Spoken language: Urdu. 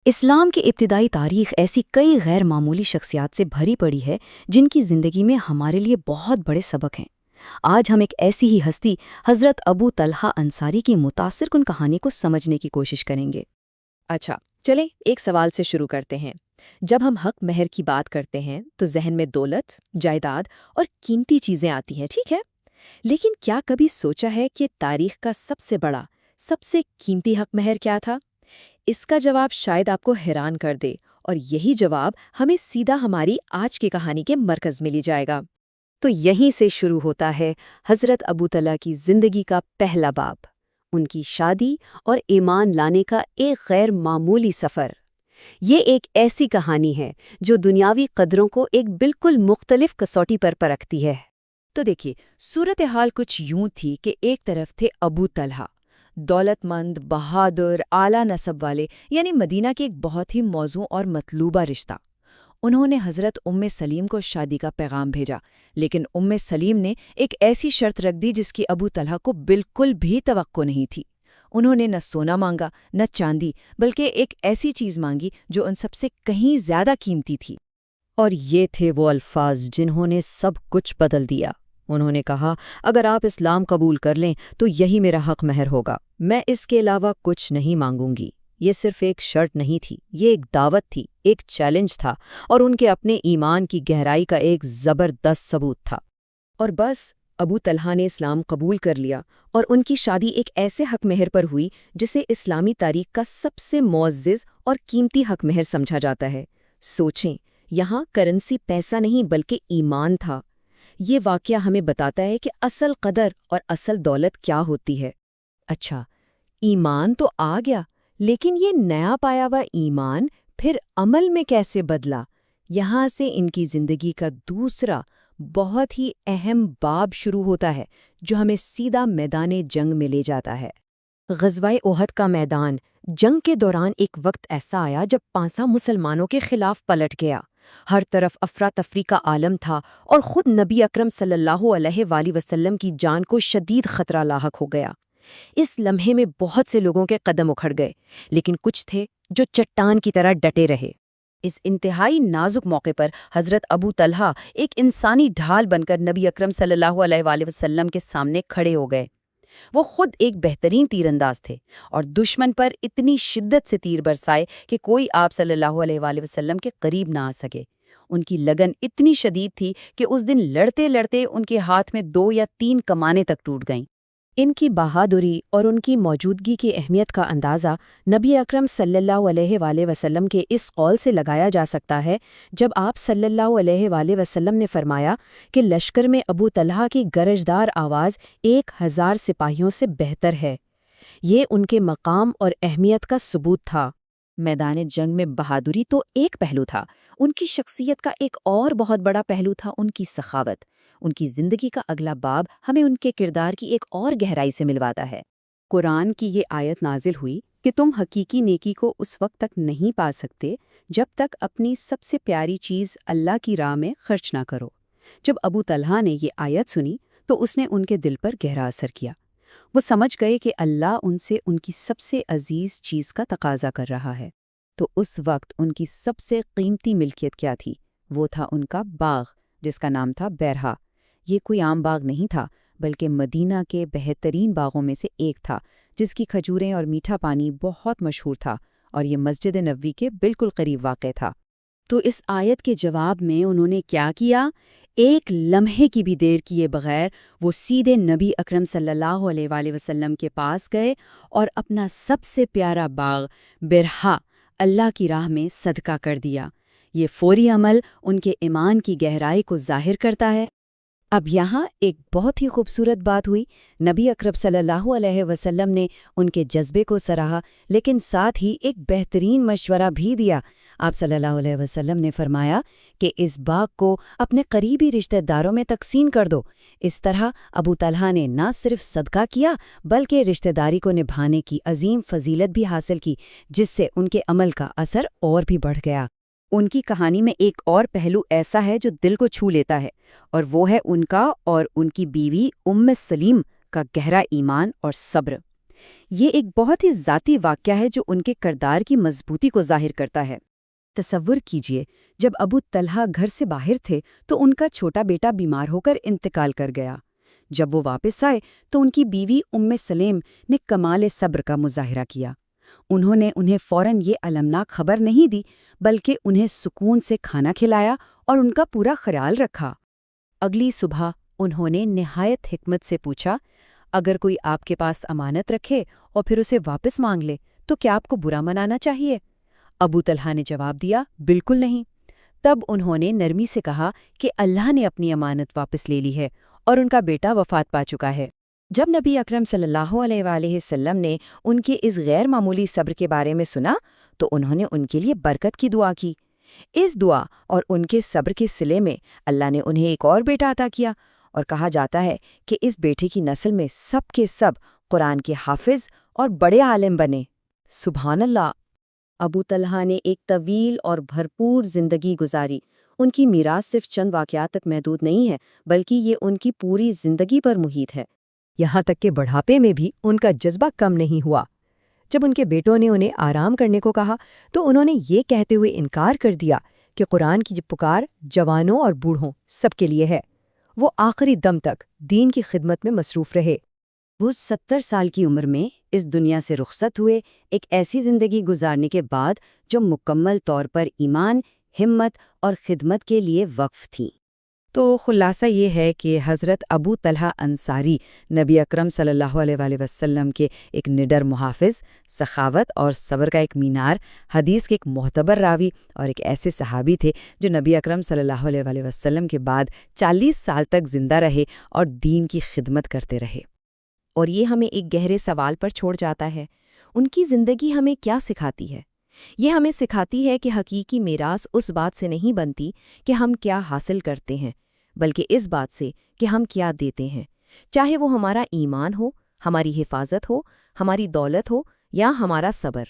اسلام کی ابتدائی تاریخ ایسی کئی غیر معمولی شخصیات سے بھری پڑی ہے جن کی زندگی میں ہمارے لیے بہت بڑے سبق ہیں۔ آج ہم ایک ایسی ہی ہستی حضرت ابو طلحہ انصاری کی متاثر کن کہانی کو سمجھنے کی کوشش کریں گے۔ اچھا، چلیں ایک سوال سے شروع کرتے ہیں۔ جب ہم حق مہر کی بات کرتے ہیں تو ذہن میں دولت، جائیداد اور قیمتی چیزیں آتی ہیں، ٹھیک ہے؟ لیکن کیا کبھی سوچا ہے کہ تاریخ کا سب سے بڑا، سب سے قیمتی حق مہر کیا تھا؟ اس کا جواب شاید آپ کو حیران کر دے، اور یہی جواب ہمیں سیدھا ہماری آج کی کہانی کے مرکز میں لے جائے گا۔ تو یہیں سے شروع ہوتا ہے حضرت ابو طلحہ کی زندگی کا پہلا باب، ان کی شادی اور ایمان لانے کا ایک غیر معمولی سفر۔ یہ ایک ایسی کہانی ہے جو دنیاوی قدروں کو ایک بالکل مختلف کسوٹی پر پرکھتی ہے۔ تو دیکھیے، صورتحال کچھ یوں تھی کہ ایک طرف تھے ابو طلحہ، دولت مند، بہادر، اعلیٰ نسب والے، یعنی مدینہ کے ایک بہت ہی موزوں اور مطلوبہ رشتہ۔ انہوں نے حضرت سلیم کو شادی کا پیغام بھیجا، لیکن سلیم نے ایک ایسی شرط رکھ دی جس کی ابو طلحہ کو بالکل بھی توقع نہیں تھی۔ انہوں نے نہ سونا مانگا، نہ چاندی، بلکہ ایک ایسی چیز مانگی جو ان سب سے کہیں زیادہ قیمتی تھی۔ اور یہ تھے وہ الفاظ جنہوں نے سب کچھ بدل دیا۔ انہوں نے کہا، اگر آپ اسلام قبول کر لیں تو یہی میرا حق مہر ہوگا، میں اس کے علاوہ کچھ نہیں مانگوں گی۔ یہ صرف ایک شرط نہیں تھی، یہ ایک دعوت تھی، ایک چیلنج تھا، اور ان کے اپنے ایمان کی گہرائی کا ایک زبردست ثبوت تھا۔ اور بس ابو طلحہ نے اسلام قبول کر لیا، اور ان کی شادی ایک ایسے حق مہر پر ہوئی جسے اسلامی تاریخ کا سب سے معزز اور قیمتی حق مہر سمجھا جاتا ہے۔ سوچیں، یہاں کرنسی پیسہ نہیں بلکہ ایمان تھا۔ یہ واقعہ ہمیں بتاتا ہے کہ اصل قدر اور اصل دولت کیا ہوتی ہے۔ اچھا، ایمان تو آ گیا، لیکن یہ نیا پایا ہوا ایمان پھر عمل میں کیسے بدلا؟ یہاں سے ان کی زندگی کا دوسرا بہت ہی اہم باب شروع ہوتا ہے، جو ہمیں سیدھا میدان جنگ میں لے جاتا ہے۔ غزوہ احد کا میدان۔ جنگ کے دوران ایک وقت ایسا آیا جب پانسا مسلمانوں کے خلاف پلٹ گیا۔ ہر طرف افراتفری کا عالم تھا، اور خود نبی اکرم صلی اللہ علیہ وآلہ وسلم کی جان کو شدید خطرہ لاحق ہو گیا۔ اس لمحے میں بہت سے لوگوں کے قدم اکھڑ گئے، لیکن کچھ تھے جو چٹان کی طرح ڈٹے رہے۔ اس انتہائی نازک موقع پر حضرت ابو طلحہ ایک انسانی ڈھال بن کر نبی اکرم صلی اللہ علیہ وآلہ وسلم کے سامنے کھڑے ہو گئے۔ وہ خود ایک بہترین تیر انداز تھے، اور دشمن پر اتنی شدت سے تیر برسائے کہ کوئی آپ صلی اللہ علیہ وآلہ وسلم کے قریب نہ آ سکے۔ ان کی لگن اتنی شدید تھی کہ اس دن لڑتے لڑتے ان کے ہاتھ میں 2 یا 3 کمانیں تک ٹوٹ گئیں۔ ان کی بہادری اور ان کی موجودگی کی اہمیت کا اندازہ نبی اکرم صلی اللہ علیہ وآلہ وسلم کے اس قول سے لگایا جا سکتا ہے جب آپ صلی اللہ علیہ وآلہ وسلم نے فرمایا کہ لشکر میں ابو طلحہ کی گرجدار آواز 1000 سپاہیوں سے بہتر ہے۔ یہ ان کے مقام اور اہمیت کا ثبوت تھا۔ میدان جنگ میں بہادری تو ایک پہلو تھا، ان کی شخصیت کا ایک اور بہت بڑا پہلو تھا ان کی سخاوت۔ ان کی زندگی کا اگلا باب ہمیں ان کے کردار کی ایک اور گہرائی سے ملواتا ہے۔ قرآن کی یہ آیت نازل ہوئی کہ تم حقیقی نیکی کو اس وقت تک نہیں پا سکتے جب تک اپنی سب سے پیاری چیز اللہ کی راہ میں خرچ نہ کرو۔ جب ابو طلحہ نے یہ آیت سنی تو اس نے ان کے دل پر گہرا اثر کیا۔ وہ سمجھ گئے کہ اللہ ان سے ان کی سب سے عزیز چیز کا تقاضا کر رہا ہے۔ تو اس وقت ان کی سب سے قیمتی ملکیت کیا تھی؟ وہ تھا ان کا باغ، جس کا نام تھا بیرہا۔ یہ کوئی عام باغ نہیں تھا، بلکہ مدینہ کے بہترین باغوں میں سے ایک تھا، جس کی کھجوریں اور میٹھا پانی بہت مشہور تھا، اور یہ مسجد نبوی کے بالکل قریب واقع تھا۔ تو اس آیت کے جواب میں انہوں نے کیا کیا؟ ایک لمحے کی بھی دیر کیے بغیر وہ سیدھے نبی اکرم صلی اللہ علیہ وآلہ وسلم کے پاس گئے اور اپنا سب سے پیارا باغ بیرہا اللہ کی راہ میں صدقہ کر دیا۔ یہ فوری عمل ان کے ایمان کی گہرائی کو ظاہر کرتا ہے۔ اب یہاں ایک بہت ہی خوبصورت بات ہوئی۔ نبی اکرم صلی اللہ علیہ وسلم نے ان کے جذبے کو سراہا، لیکن ساتھ ہی ایک بہترین مشورہ بھی دیا۔ آپ صلی اللہ علیہ وسلم نے فرمایا کہ اس باغ کو اپنے قریبی رشتہ داروں میں تقسیم کر دو۔ اس طرح ابو طلحہ نے نہ صرف صدقہ کیا بلکہ رشتہ داری کو نبھانے کی عظیم فضیلت بھی حاصل کی، جس سے ان کے عمل کا اثر اور بھی بڑھ گیا۔ ان کی کہانی میں ایک اور پہلو ایسا ہے جو دل کو چھو لیتا ہے، اور وہ ہے ان کا اور ان کی بیوی سلیم کا گہرا ایمان اور صبر۔ یہ ایک بہت ہی ذاتی واقعہ ہے جو ان کے کردار کی مضبوطی کو ظاہر کرتا ہے۔ تصور کیجئے، جب ابو طلحہ گھر سے باہر تھے تو ان کا چھوٹا بیٹا بیمار ہو کر انتقال کر گیا۔ جب وہ واپس آئے تو ان کی بیوی سلیم نے کمال صبر کا مظاہرہ کیا۔ انہوں نے انہیں فوراً یہ المناک خبر نہیں دی، بلکہ انہیں سکون سے کھانا کھلایا اور ان کا پورا خیال رکھا۔ اگلی صبح انہوں نے نہایت حکمت سے پوچھا، اگر کوئی آپ کے پاس امانت رکھے اور پھر اسے واپس مانگ لے تو کیا آپ کو برا منانا چاہیے؟ ابو طلحہ نے جواب دیا، بالکل نہیں۔ تب انہوں نے نرمی سے کہا کہ اللہ نے اپنی امانت واپس لے لی ہے اور ان کا بیٹا وفات پا چکا ہے۔ جب نبی اکرم صلی اللہ علیہ وآلہ وسلم نے ان کے اس غیر معمولی صبر کے بارے میں سنا تو انہوں نے ان کے لیے برکت کی دعا کی۔ اس دعا اور ان کے صبر کے صلے میں اللہ نے انہیں ایک اور بیٹا عطا کیا، اور کہا جاتا ہے کہ اس بیٹے کی نسل میں سب کے سب قرآن کے حافظ اور بڑے عالم بنے۔ سبحان اللہ! ابو طلحہ نے ایک طویل اور بھرپور زندگی گزاری۔ ان کی میراث صرف چند واقعات تک محدود نہیں ہے، بلکہ یہ ان کی پوری زندگی پر محیط ہے۔ یہاں تک کہ بڑھاپے میں بھی ان کا جذبہ کم نہیں ہوا۔ جب ان کے بیٹوں نے انہیں آرام کرنے کو کہا تو انہوں نے یہ کہتے ہوئے انکار کر دیا کہ قرآن کی پکار جوانوں اور بوڑھوں سب کے لیے ہے۔ وہ آخری دم تک دین کی خدمت میں مصروف رہے۔ وہ 70 سال کی عمر میں اس دنیا سے رخصت ہوئے، ایک ایسی زندگی گزارنے کے بعد جو مکمل طور پر ایمان، ہمت اور خدمت کے لیے وقف تھی۔ تو خلاصہ یہ ہے کہ حضرت ابو طلحہ انصاری نبی اکرم صلی اللہ علیہ وآلہ وسلم کے ایک نڈر محافظ، سخاوت اور صبر کا ایک مینار، حدیث کے ایک معتبر راوی اور ایک ایسے صحابی تھے جو نبی اکرم صلی اللہ علیہ وآلہ وسلم کے بعد 40 سال تک زندہ رہے اور دین کی خدمت کرتے رہے۔ اور یہ ہمیں ایک گہرے سوال پر چھوڑ جاتا ہے، ان کی زندگی ہمیں کیا سکھاتی ہے؟ یہ ہمیں سکھاتی ہے کہ حقیقی میراث اس بات سے نہیں بنتی کہ ہم کیا حاصل کرتے ہیں، بلکہ اس بات سے کہ ہم کیا دیتے ہیں، چاہے وہ ہمارا ایمان ہو، ہماری حفاظت ہو، ہماری دولت ہو یا ہمارا صبر۔